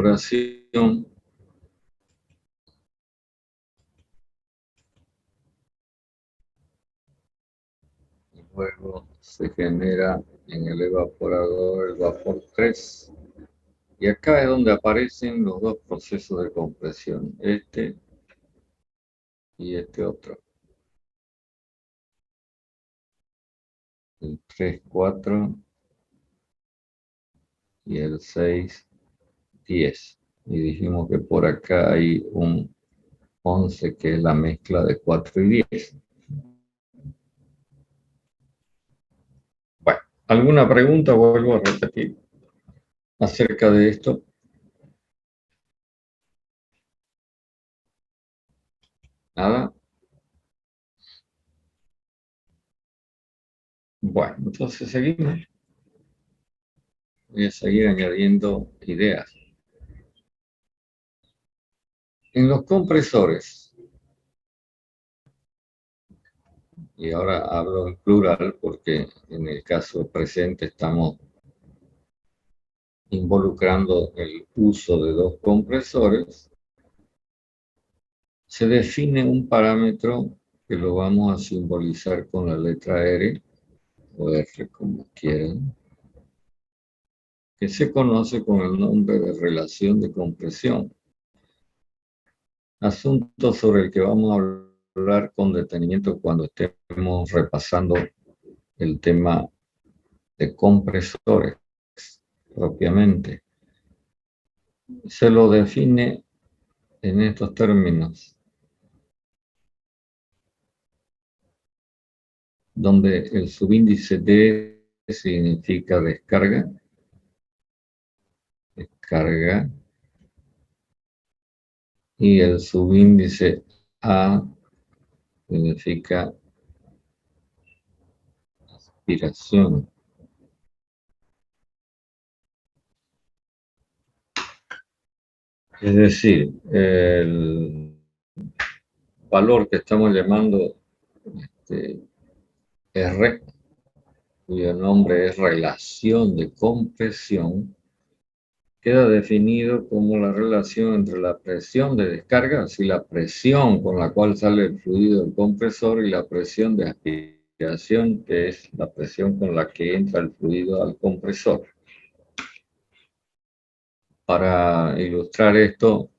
configuración y luego se genera en el evaporador el vapor 3. Y acá es donde aparecen los dos procesos de compresión, este y este otro. El 3,4 y el 6,10. Y dijimos que por acá hay un 11 que es la mezcla de 4 y 10. Bueno, ¿alguna pregunta? Vuelvo a repetir acerca de esto. Nada. Bueno, entonces seguimos. Voy a seguir añadiendo ideas. En los compresores, y ahora hablo en plural porque en el caso presente estamos involucrando el uso de dos compresores, se define un parámetro que lo vamos a simbolizar con la letra R o R como quieran, que se conoce con el nombre de relación de compresión. Asunto sobre el que vamos a hablar con detenimiento cuando estemos repasando el tema de compresores propiamente. Se lo define en estos términos, donde el subíndice D significa descarga, y el subíndice A significa aspiración. Es decir, el valor que estamos llamando R, cuyo nombre es relación de compresión, queda definido como la relación entre la presión de descarga, así la presión con la cual sale el fluido del compresor, y la presión de aspiración, que es la presión con la que entra el fluido al compresor. Para ilustrar esto,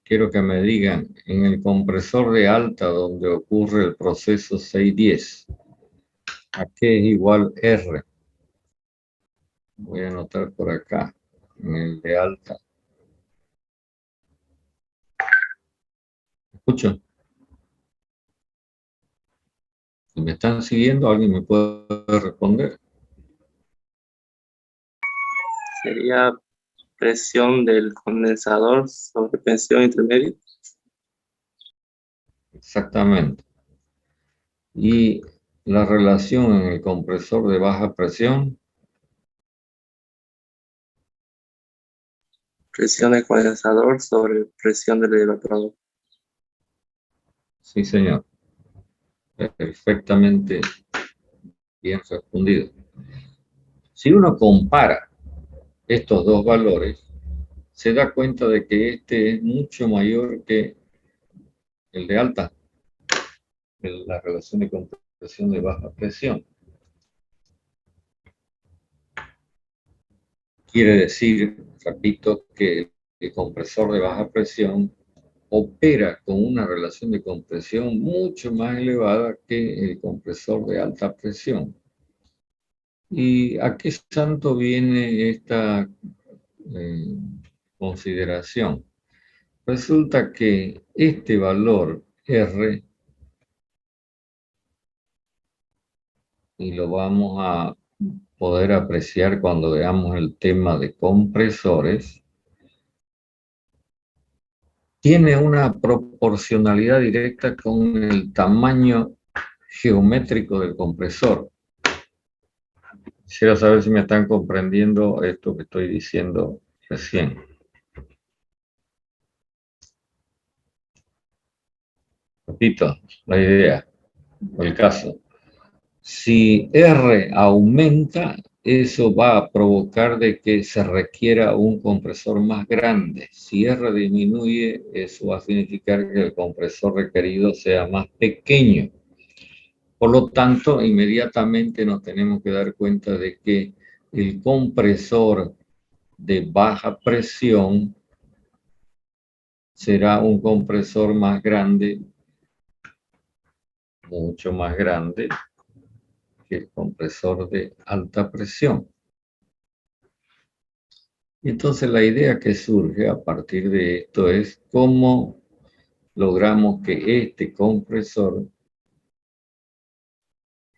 quiero que me digan, en el compresor de alta donde ocurre el proceso 610, ¿a qué es igual R? Voy a anotar por acá, en el de alta. ¿Escucho? Si me están siguiendo, ¿alguien me puede responder? Sería presión del condensador sobre presión intermedia. Exactamente. Y la relación en el compresor de baja presión. Presión del condensador sobre presión del evaporador. Sí, señor. Perfectamente bien respondido. Si uno compara estos dos valores, se da cuenta de que este es mucho mayor que el de alta, la relación de compresión de baja presión. Quiere decir, repito, que el compresor de baja presión opera con una relación de compresión mucho más elevada que el compresor de alta presión. ¿Y a qué santo viene esta consideración? Resulta que este valor R, y lo vamos a poder apreciar cuando veamos el tema de compresores, tiene una proporcionalidad directa con el tamaño geométrico del compresor. Quisiera saber si me están comprendiendo esto que estoy diciendo recién. Repito, la idea, o el caso. Si R aumenta, eso va a provocar de que se requiera un compresor más grande. Si R disminuye, eso va a significar que el compresor requerido sea más pequeño. Por lo tanto, inmediatamente nos tenemos que dar cuenta de que el compresor de baja presión será un compresor más grande, mucho más grande que el compresor de alta presión. Y entonces la idea que surge a partir de esto es cómo logramos que este compresor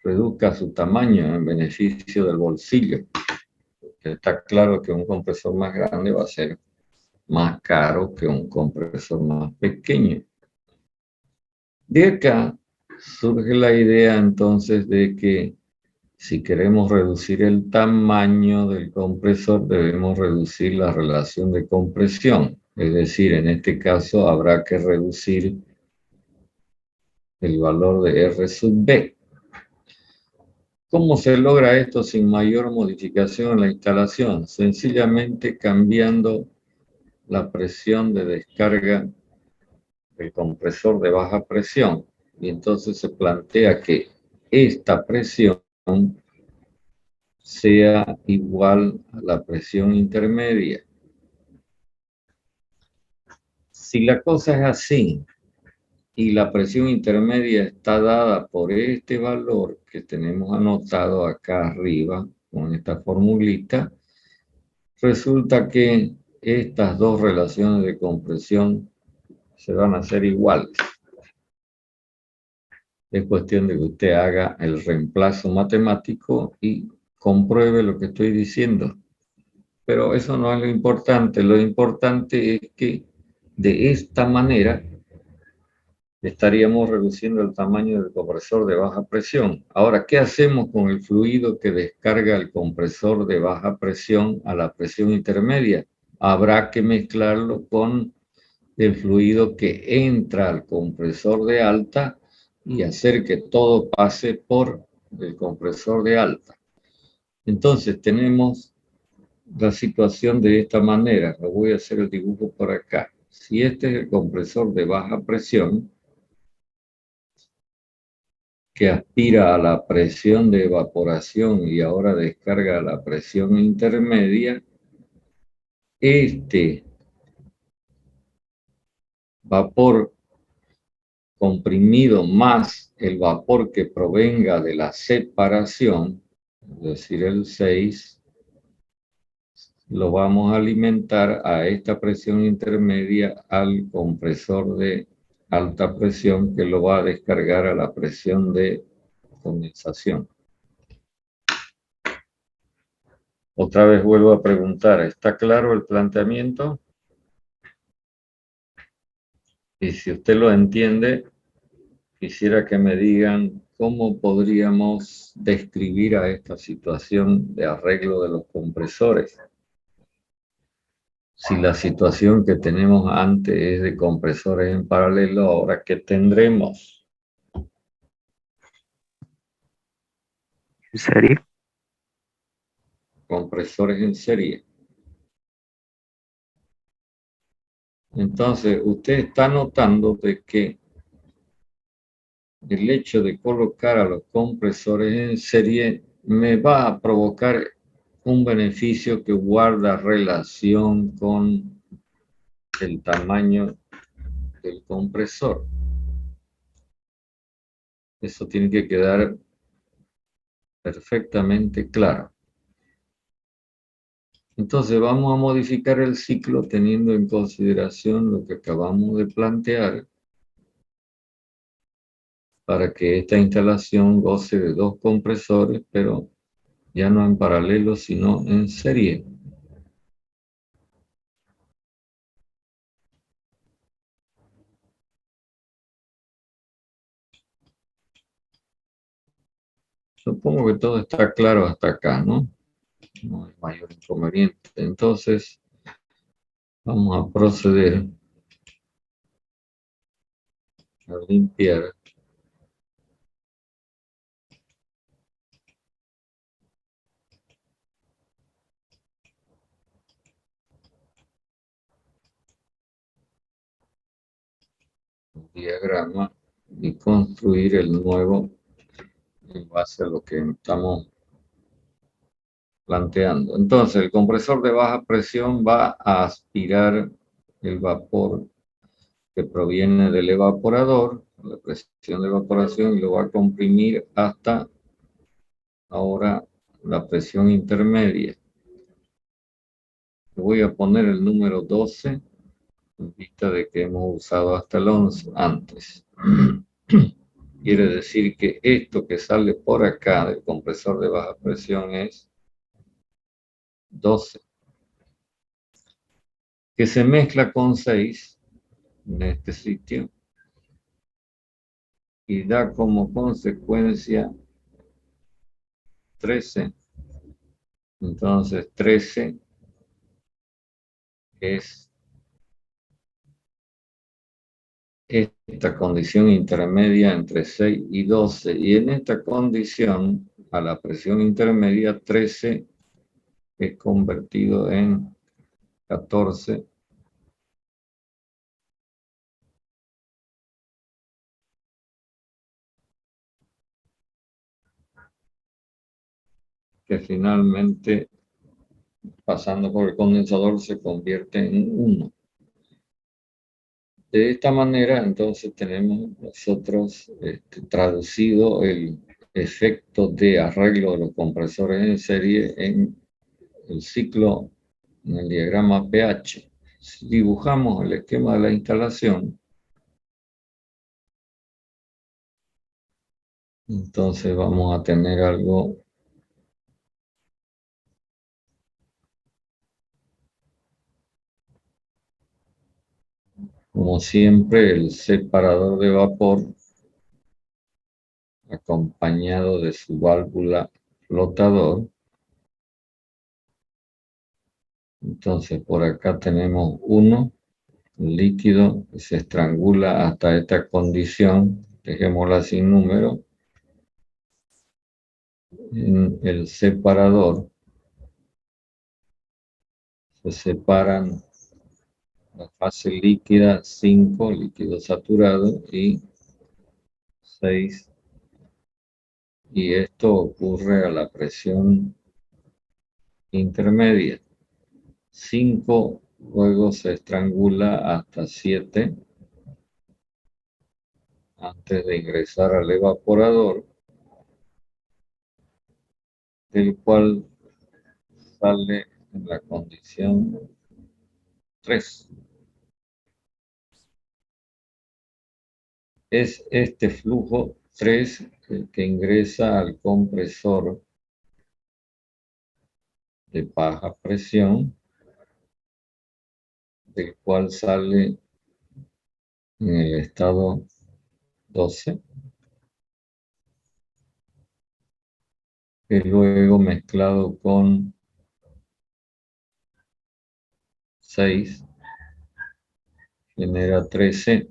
reduzca su tamaño en beneficio del bolsillo. Porque está claro que un compresor más grande va a ser más caro que un compresor más pequeño. De acá surge la idea entonces de que si queremos reducir el tamaño del compresor, debemos reducir la relación de compresión. Es decir, en este caso habrá que reducir el valor de R sub B. ¿Cómo se logra esto sin mayor modificación en la instalación? Sencillamente cambiando la presión de descarga del compresor de baja presión. Y entonces se plantea que esta presión sea igual a la presión intermedia. Si la cosa es así y la presión intermedia está dada por este valor que tenemos anotado acá arriba con esta formulita, resulta que estas dos relaciones de compresión se van a hacer iguales. Es cuestión de que usted haga el reemplazo matemático y compruebe lo que estoy diciendo. Pero eso no es lo importante. Lo importante es que de esta manera estaríamos reduciendo el tamaño del compresor de baja presión. Ahora, ¿qué hacemos con el fluido que descarga el compresor de baja presión a la presión intermedia? Habrá que mezclarlo con el fluido que entra al compresor de alta y hacer que todo pase por el compresor de alta. Entonces tenemos la situación de esta manera. Lo voy a hacer el dibujo por acá. Si este es el compresor de baja presión, que aspira a la presión de evaporación y ahora descarga a la presión intermedia, este vapor comprimido más el vapor que provenga de la separación, es decir, el 6, lo vamos a alimentar a esta presión intermedia al compresor de alta presión que lo va a descargar a la presión de condensación. Otra vez vuelvo a preguntar, ¿está claro el planteamiento? Y si usted lo entiende, quisiera que me digan cómo podríamos describir a esta situación de arreglo de los compresores. Si la situación que tenemos antes es de compresores en paralelo, ¿ahora qué tendremos? ¿En serio? Compresores en serie. Entonces, usted está notando de que el hecho de colocar a los compresores en serie me va a provocar un beneficio que guarda relación con el tamaño del compresor. Eso tiene que quedar perfectamente claro. Entonces vamos a modificar el ciclo teniendo en consideración lo que acabamos de plantear para que esta instalación goce de dos compresores, pero ya no en paralelo, sino en serie. Supongo que todo está claro hasta acá, ¿no? No hay mayor inconveniente. Entonces, vamos a proceder a limpiar diagrama y construir el nuevo en base a lo que estamos planteando. Entonces, el compresor de baja presión va a aspirar el vapor que proviene del evaporador, la presión de evaporación, y lo va a comprimir hasta ahora la presión intermedia. Voy a poner el número 12 en vista de que hemos usado hasta el 11 antes. Quiere decir que esto que sale por acá del compresor de baja presión es 12, que se mezcla con 6 en este sitio y da como consecuencia 13. Entonces 13 es esta condición intermedia entre 6 y 12, y en esta condición a la presión intermedia 13 es convertido en 14, que finalmente, pasando por el condensador, se convierte en 1. De esta manera, entonces, tenemos nosotros traducido el efecto de arreglo de los compresores en serie en el ciclo, en el diagrama pH. Si dibujamos el esquema de la instalación, entonces vamos a tener algo como siempre, el separador de vapor acompañado de su válvula flotador. Entonces por acá tenemos uno, líquido que se estrangula hasta esta condición, dejémosla sin número. En el separador se separan la fase líquida 5, líquido saturado, y 6, y esto ocurre a la presión intermedia. 5 luego se estrangula hasta 7 antes de ingresar al evaporador, del cual sale en la condición 3. Es este flujo 3 el que ingresa al compresor de baja presión, del cual sale en el estado 12, que luego mezclado con 6 genera 13,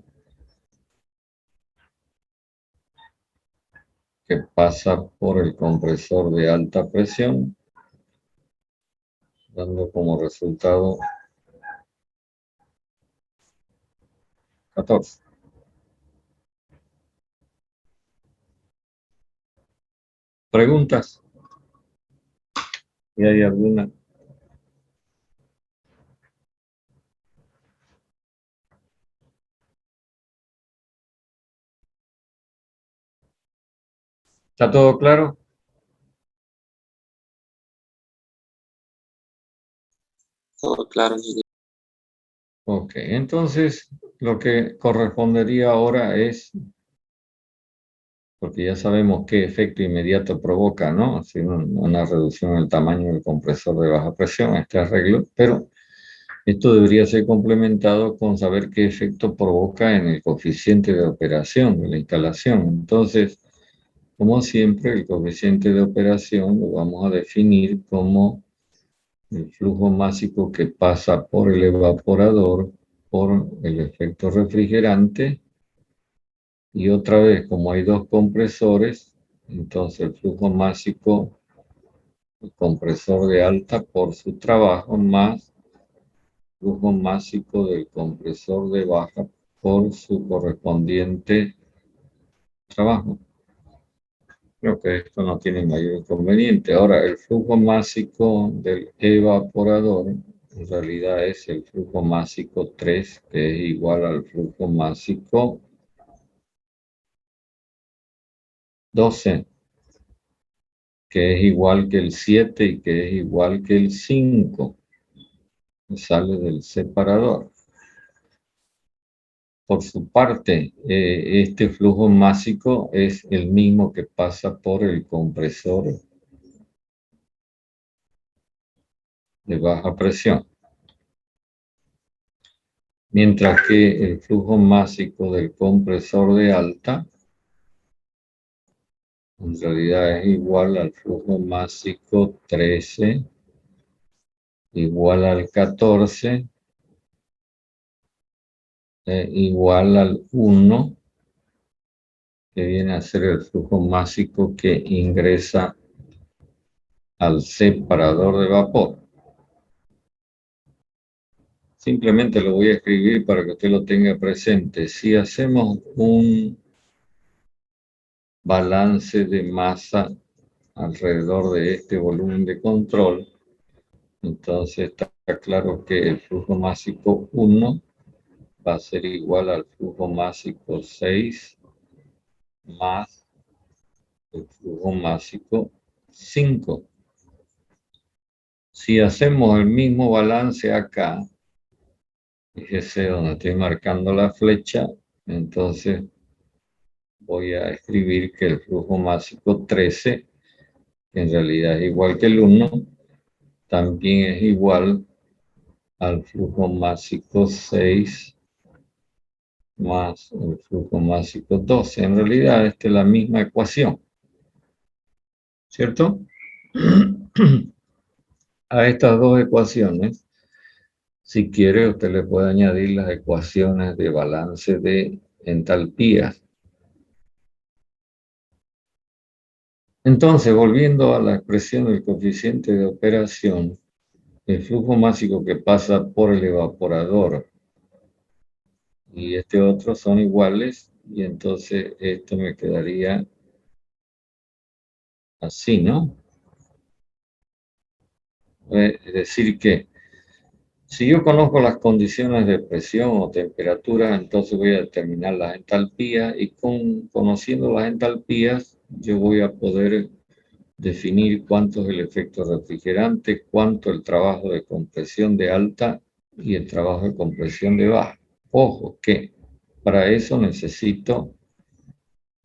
que pasa por el compresor de alta presión, dando como resultado 14. ¿Preguntas? ¿Y hay alguna? ¿Está todo claro? Todo claro, ingeniero. Ok, entonces lo que correspondería ahora es, porque ya sabemos qué efecto inmediato provoca, ¿no? Así una reducción en el tamaño del compresor de baja presión, este arreglo, pero esto debería ser complementado con saber qué efecto provoca en el coeficiente de operación de la instalación. Entonces, como siempre, el coeficiente de operación lo vamos a definir como el flujo másico que pasa por el evaporador por el efecto refrigerante, y otra vez, como hay dos compresores, entonces el flujo másico, el compresor de alta por su trabajo, más flujo másico del compresor de baja por su correspondiente trabajo. Creo que esto no tiene mayor inconveniente. Ahora, el flujo másico del evaporador en realidad es el flujo másico 3, que es igual al flujo másico 12, que es igual que el 7 y que es igual que el 5, que sale del separador. Por su parte, este flujo másico es el mismo que pasa por el compresor de baja presión. Mientras que el flujo másico del compresor de alta en realidad es igual al flujo másico 13, igual al 14, igual al 1, que viene a ser el flujo másico que ingresa al separador de vapor. Simplemente lo voy a escribir para que usted lo tenga presente. Si hacemos un balance de masa alrededor de este volumen de control, entonces está claro que el flujo másico 1 va a ser igual al flujo másico 6 más el flujo másico 5. Si hacemos el mismo balance acá, fíjese donde estoy marcando la flecha, entonces voy a escribir que el flujo másico 13, que en realidad es igual que el 1, también es igual al flujo másico 6 más el flujo másico 12. En realidad esta es la misma ecuación, ¿cierto? A estas dos ecuaciones, si quiere, usted le puede añadir las ecuaciones de balance de entalpías. Entonces, volviendo a la expresión del coeficiente de operación, el flujo másico que pasa por el evaporador y este otro son iguales, y entonces esto me quedaría así, ¿no? Es decir que si yo conozco las condiciones de presión o temperatura, entonces voy a determinar las entalpías, y conociendo las entalpías yo voy a poder definir cuánto es el efecto refrigerante, cuánto el trabajo de compresión de alta y el trabajo de compresión de baja. Ojo que para eso necesito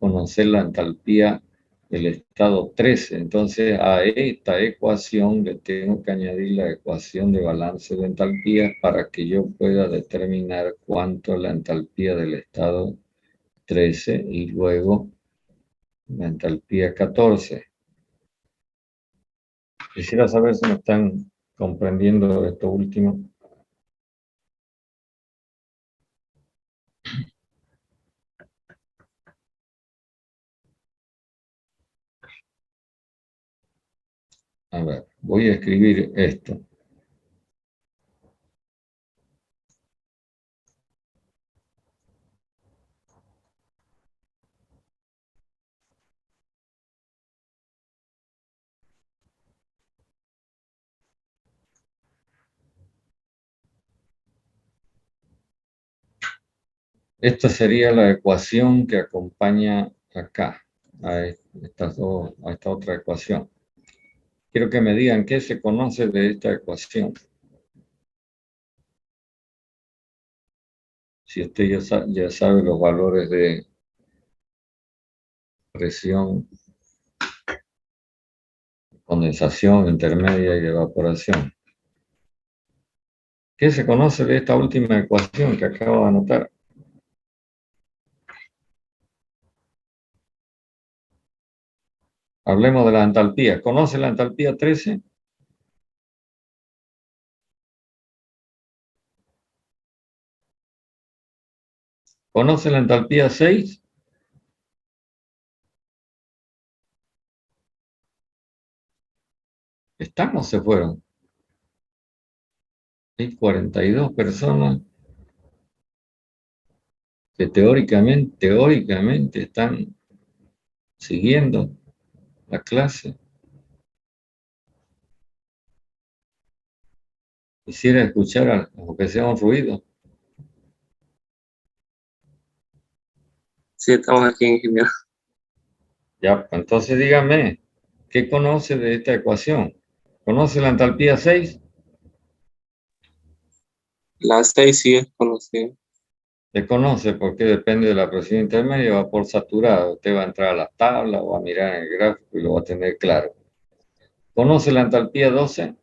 conocer la entalpía del estado 13. Entonces a esta ecuación le tengo que añadir la ecuación de balance de entalpías para que yo pueda determinar cuánto es la entalpía del estado 13 y luego la entalpía 14. Quisiera saber si me están comprendiendo esto último. A ver, voy a escribir esto. Esta sería la ecuación que acompaña acá, a esta otra ecuación. Quiero que me digan qué se conoce de esta ecuación. Si usted ya sabe los valores de presión, condensación intermedia y evaporación. ¿Qué se conoce de esta última ecuación que acabo de anotar? Hablemos de la entalpía. ¿Conoce la entalpía 13? ¿Conoce la entalpía 6? ¿Están o se fueron? Hay 42 personas. que teóricamente están siguiendo la clase. Quisiera escuchar aunque sea un ruido. Sí, estamos aquí, ingeniero. Ya, pues entonces dígame, ¿qué conoce de esta ecuación? ¿Conoce la entalpía 6? La 6 sí es conocida. Se conoce porque depende de la presión intermedia, va por saturado. Usted va a entrar a las tablas o a mirar en el gráfico y lo va a tener claro. ¿Conoce la entalpía 12?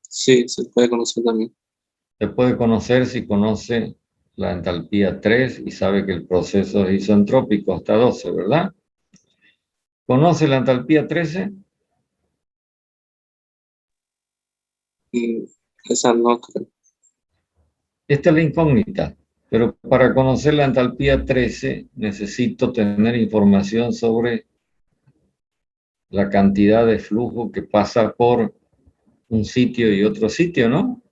Sí, se puede conocer también. Se puede conocer si conoce la entalpía 3 y sabe que el proceso es isentrópico hasta 12, ¿verdad? ¿Conoce la entalpía 13? Mm, esa no creo. Esta es la incógnita, pero para conocer la entalpía 13 necesito tener información sobre la cantidad de flujo que pasa por un sitio y otro sitio, ¿no?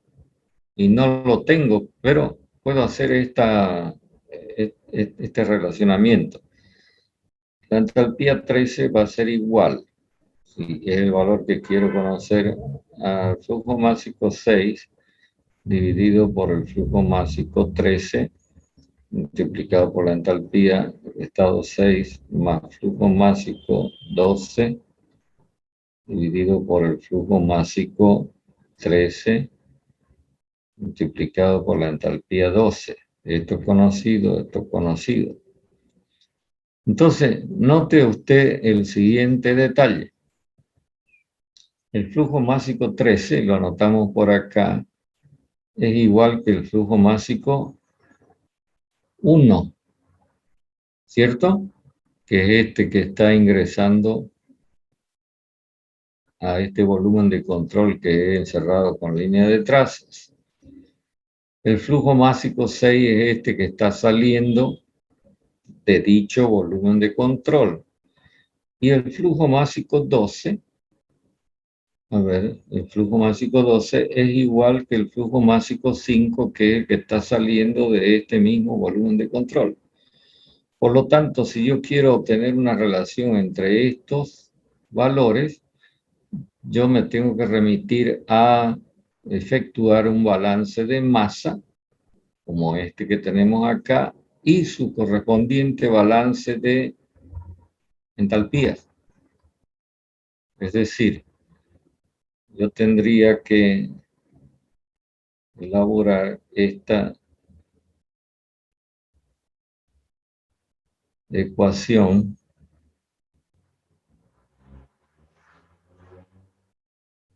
Y no lo tengo, pero puedo hacer este relacionamiento. La entalpía 13 va a ser igual, si es el valor que quiero conocer, al flujo másico 6 dividido por el flujo másico 13 multiplicado por la entalpía estado 6 más flujo másico 12 dividido por el flujo másico 13 multiplicado por la entalpía 12. Esto es conocido, esto es conocido. Entonces, note usted el siguiente detalle. El flujo másico 13, lo anotamos por acá, es igual que el flujo másico 1, ¿cierto? Que es este que está ingresando a este volumen de control que he encerrado con línea de trazas. El flujo másico 6 es este que está saliendo de dicho volumen de control. Y el flujo másico 12, a ver, el flujo másico 12 es igual que el flujo másico 5, que es el que está saliendo de este mismo volumen de control. Por lo tanto, si yo quiero obtener una relación entre estos valores, yo me tengo que remitir a efectuar un balance de masa, como este que tenemos acá, y su correspondiente balance de entalpías. Es decir, yo tendría que elaborar esta ecuación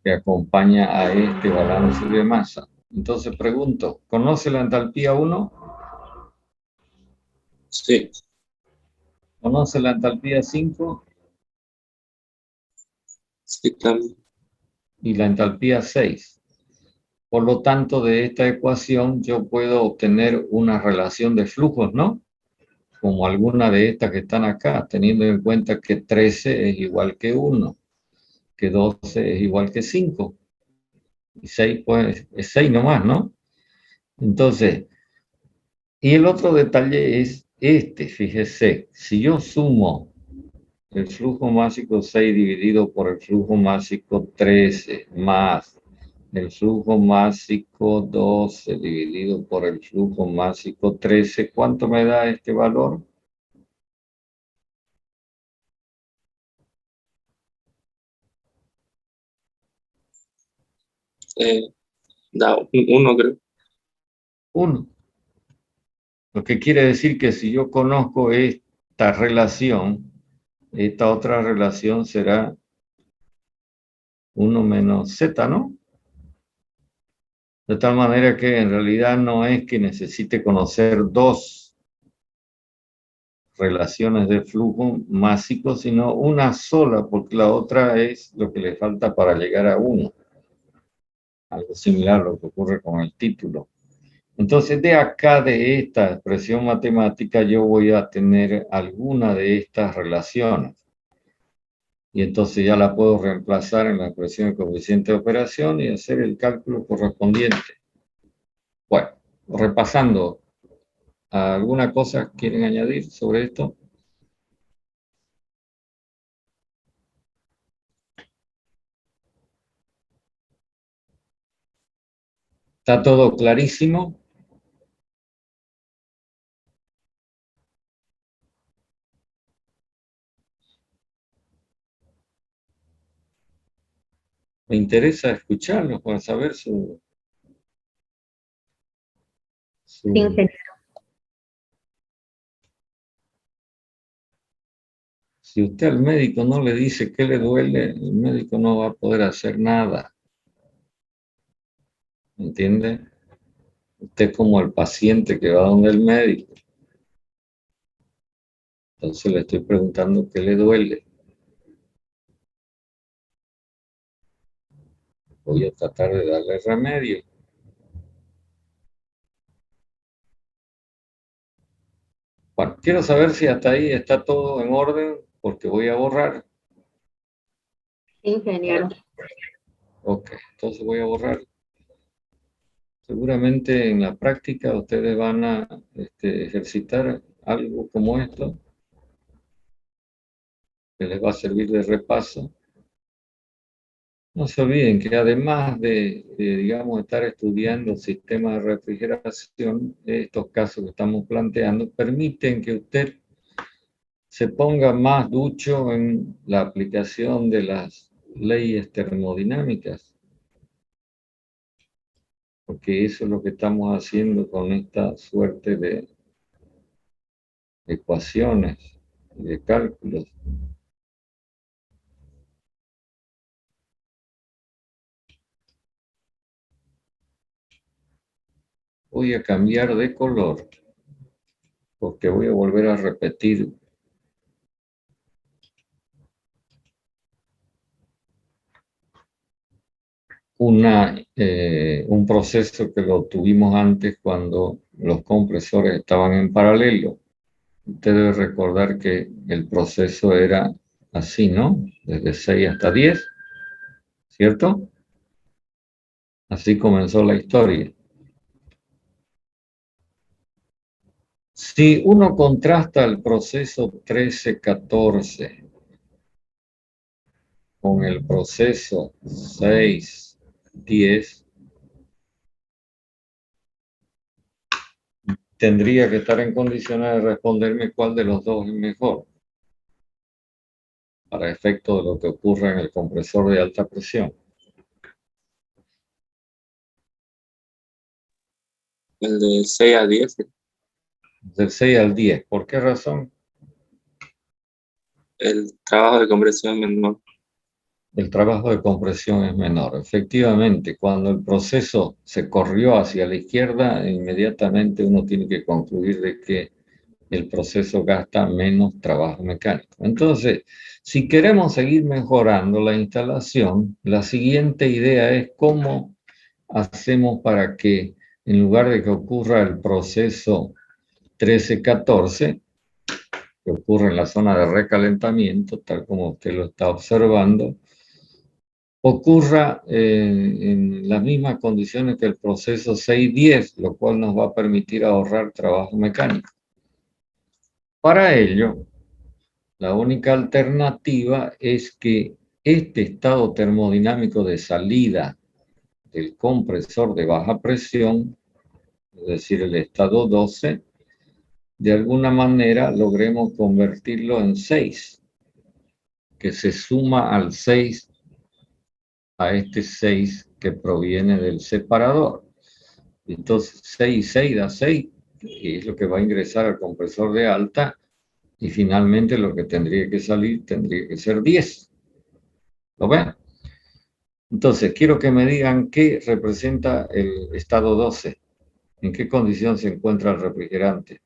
que acompaña a este balance de masa. Entonces pregunto, ¿conoce la entalpía 1? Sí, ¿Conoce la entalpía 5? sí, también. Y la entalpía 6. Por lo tanto, de esta ecuación yo puedo obtener una relación de flujos, ¿no? Como alguna de estas que están acá, teniendo en cuenta que 13 es igual que 1, que 12 es igual que 5, y 6 pues es 6 nomás, ¿no? Entonces, y el otro detalle es este, fíjese, si yo sumo el flujo másico 6 dividido por el flujo másico 13 más el flujo másico 12 dividido por el flujo másico 13, ¿cuánto me da este valor? Eh, da uno, creo. 1. Lo que quiere decir que si yo conozco esta relación, esta otra relación será 1 menos z, ¿no? De tal manera que en realidad no es que necesite conocer dos relaciones de flujo másico, sino una sola, porque la otra es lo que le falta para llegar a 1. Algo similar a lo que ocurre con el título. Entonces, de acá, de esta expresión matemática, yo voy a tener alguna de estas relaciones. Y entonces ya la puedo reemplazar en la expresión de coeficiente de operación y hacer el cálculo correspondiente. Bueno, repasando, ¿alguna cosa quieren añadir sobre esto? ¿Está todo clarísimo? Me interesa escucharlos para saber Sí, ingeniero. Si usted al médico no le dice qué le duele, el médico no va a poder hacer nada. ¿Entiende? Usted es como el paciente que va donde el médico. Entonces le estoy preguntando qué le duele. Voy a tratar de darle remedio. Bueno, quiero saber si hasta ahí está todo en orden, porque voy a borrar. Sí, ingeniero. Ok, entonces voy a borrar. Seguramente en la práctica ustedes van a ejercitar algo como esto, que les va a servir de repaso. No se olviden que además de, digamos, estar estudiando sistemas de refrigeración, estos casos que estamos planteando permiten que usted se ponga más ducho en la aplicación de las leyes termodinámicas, porque eso es lo que estamos haciendo con esta suerte de ecuaciones y de cálculos. Voy a cambiar de color, porque voy a volver a repetir un proceso que lo tuvimos antes cuando los compresores estaban en paralelo. Usted debe recordar que el proceso era así, ¿no? Desde 6 hasta 10, ¿cierto? Así comenzó la historia. Si uno contrasta el proceso 13-14 con el proceso 6-10, tendría que estar en condiciones de responderme cuál de los dos es mejor, para efecto de lo que ocurra en el compresor de alta presión. El de 6 a 10, Del 6 al 10. ¿Por qué razón? el trabajo de compresión menor. El trabajo de compresión es menor. Efectivamente, cuando el proceso se corrió hacia la izquierda, inmediatamente uno tiene que concluir de que el proceso gasta menos trabajo mecánico. Entonces, si queremos seguir mejorando la instalación, la siguiente idea es cómo hacemos para que, en lugar de que ocurra el proceso 13-14, que ocurre en la zona de recalentamiento, tal como usted lo está observando, ocurra en las mismas condiciones que el proceso 6-10, lo cual nos va a permitir ahorrar trabajo mecánico. Para ello, la única alternativa es que este estado termodinámico de salida del compresor de baja presión, es decir, el estado 12, de alguna manera logremos convertirlo en 6, que se suma al 6, a este 6 que proviene del separador. Entonces 6 y 6 da 6, que es lo que va a ingresar al compresor de alta, y finalmente lo que tendría que salir tendría que ser 10. ¿Lo ven? Entonces, quiero que me digan qué representa el estado 12. ¿En qué condición se encuentra el refrigerante?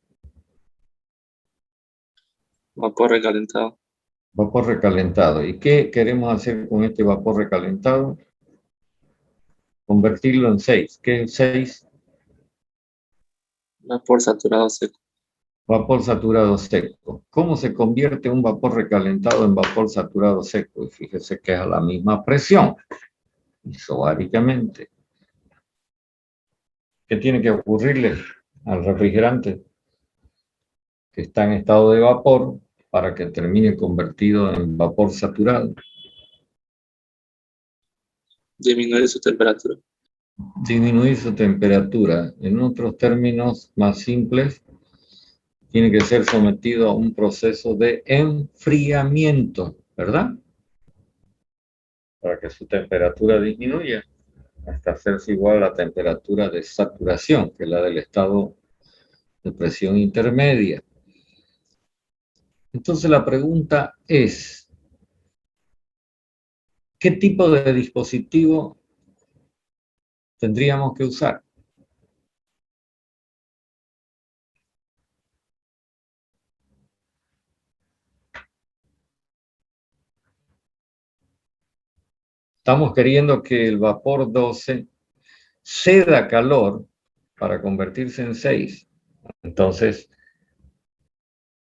Vapor recalentado. Vapor recalentado. ¿Y qué queremos hacer con este vapor recalentado? Convertirlo en 6. ¿Qué es 6? Vapor saturado seco. Vapor saturado seco. ¿Cómo se convierte un vapor recalentado en vapor saturado seco? Y fíjese que es a la misma presión, isobáricamente. ¿Qué tiene que ocurrirle al refrigerante que está en estado de vapor para que termine convertido en vapor saturado? Disminuir su temperatura. Disminuir su temperatura. En otros términos más simples, tiene que ser sometido a un proceso de enfriamiento, ¿verdad? Para que su temperatura disminuya hasta hacerse igual a la temperatura de saturación, que es la del estado de presión intermedia. Entonces la pregunta es, ¿qué tipo de dispositivo tendríamos que usar? Estamos queriendo que el vapor 12 ceda calor para convertirse en 6. Entonces,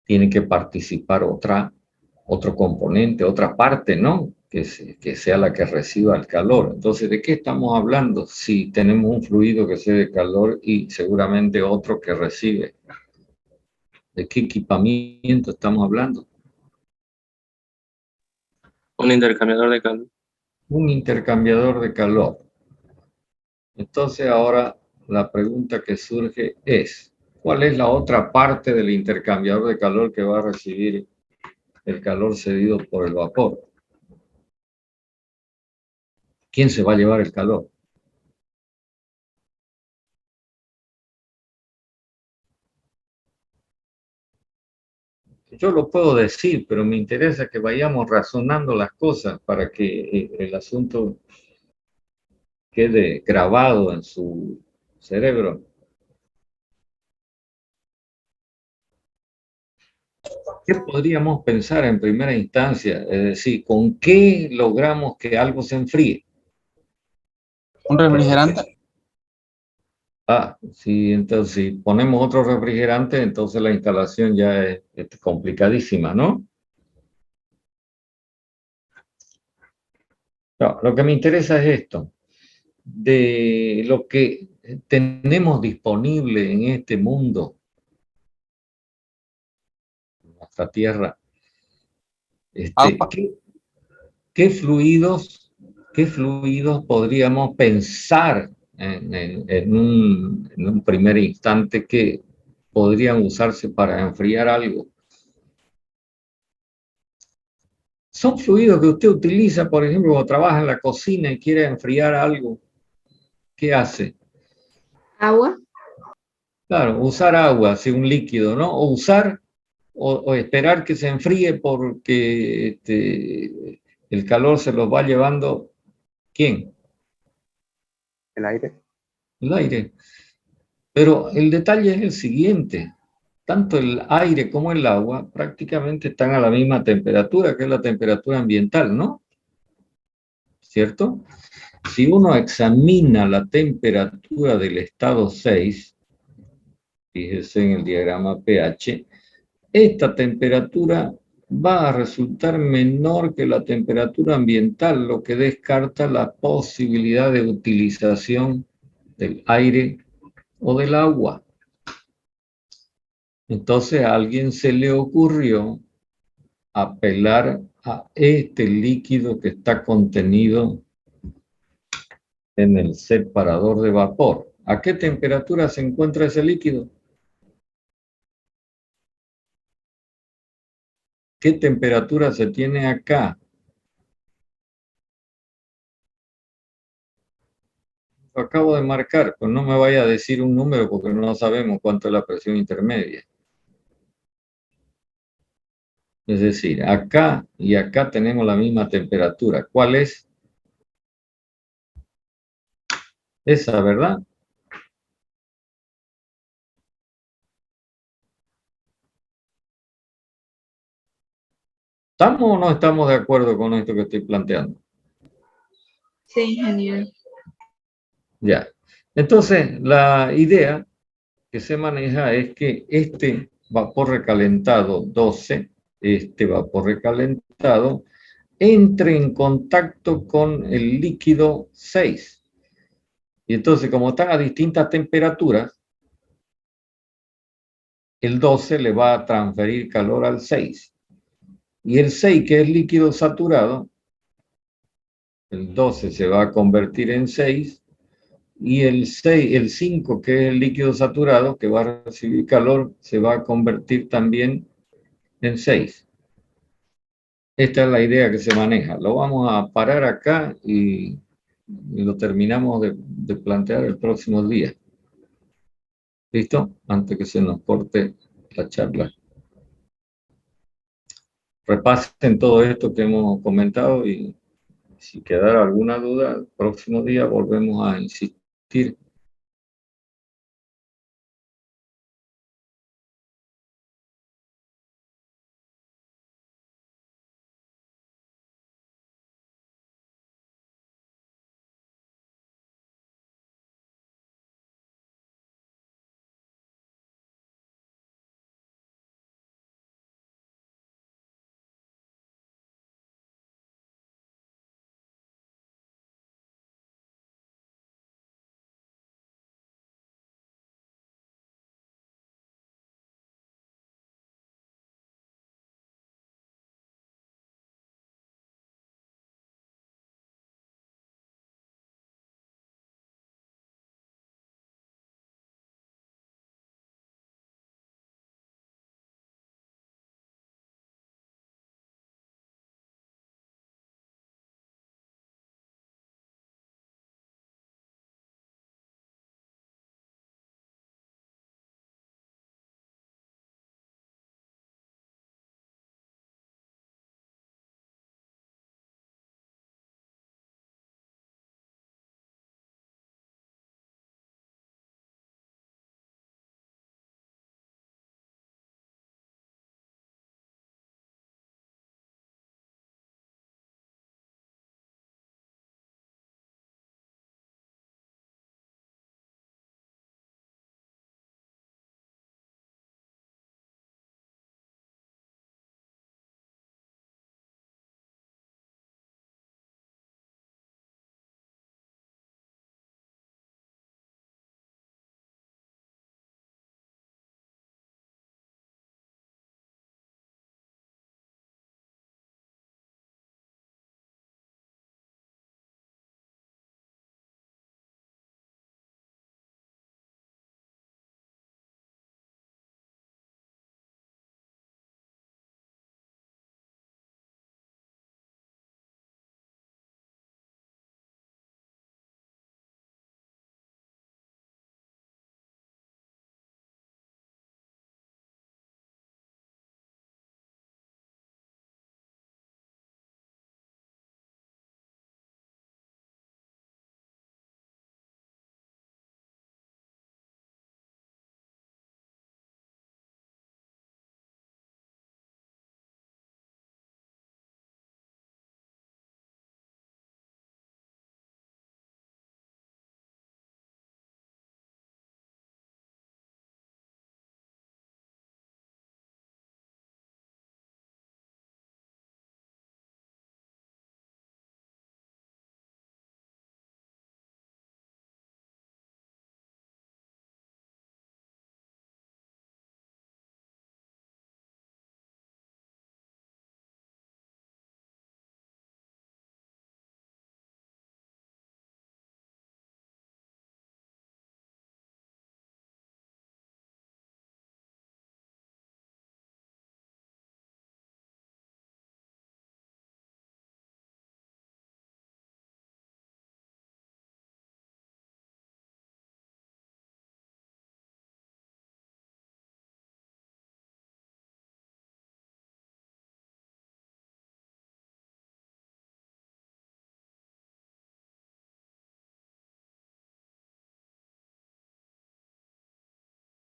tiene que participar otro componente, otra parte, ¿no? Que sea la que reciba el calor. Entonces, ¿de qué estamos hablando? Si tenemos un fluido que cede calor y seguramente otro que recibe. ¿De qué equipamiento estamos hablando? Un intercambiador de calor. Un intercambiador de calor. Entonces, ahora la pregunta que surge es, ¿cuál es la otra parte del intercambiador de calor que va a recibir el calor cedido por el vapor? ¿Quién se va a llevar el calor? Yo lo puedo decir, pero me interesa que vayamos razonando las cosas para que el asunto quede grabado en su cerebro. ¿Qué podríamos pensar en primera instancia? Es decir, ¿con qué logramos que algo se enfríe? Un refrigerante. Sí, entonces si ponemos otro refrigerante, entonces la instalación ya es complicadísima, ¿no? No, lo que me interesa es esto, de lo que tenemos disponible en este mundo, en nuestra Tierra, Agua. ¿qué fluidos podríamos pensar en un primer instante que podrían usarse para enfriar algo? Son fluidos que usted utiliza, por ejemplo, cuando trabaja en la cocina y quiere enfriar algo. ¿Qué hace? Agua. Claro, usar agua, sí, un líquido, ¿no? O usar o esperar que se enfríe porque el calor se los va llevando. ¿Quién? El aire. El aire. Pero el detalle es el siguiente. Tanto el aire como el agua prácticamente están a la misma temperatura, que es la temperatura ambiental, ¿no? ¿Cierto? Si uno examina la temperatura del estado 6, fíjese en el diagrama pH, esta temperatura va a resultar menor que la temperatura ambiental, lo que descarta la posibilidad de utilización del aire o del agua. Entonces a alguien se le ocurrió apelar a este líquido que está contenido en el separador de vapor. ¿A qué temperatura se encuentra ese líquido? ¿Qué temperatura se tiene acá? Lo acabo de marcar, pues no me vaya a decir un número porque no sabemos cuánto es la presión intermedia. Es decir, acá y acá tenemos la misma temperatura. ¿Cuál es? Esa, ¿verdad? ¿Estamos o no estamos de acuerdo con esto que estoy planteando? Sí, ingeniero. Ya. Entonces, la idea que se maneja es que este vapor recalentado 12, este vapor recalentado, entre en contacto con el líquido 6. Y entonces, como están a distintas temperaturas, el 12 le va a transferir calor al 6. Y el 6, que es líquido saturado, el 12 se va a convertir en 6. Y el 5, que es el líquido saturado, que va a recibir calor, se va a convertir también en 6. Esta es la idea que se maneja. Lo vamos a parar acá y lo terminamos de plantear el próximo día. ¿Listo? Antes que se nos corte la charla. Repasen todo esto que hemos comentado y si quedara alguna duda, el próximo día volvemos a insistir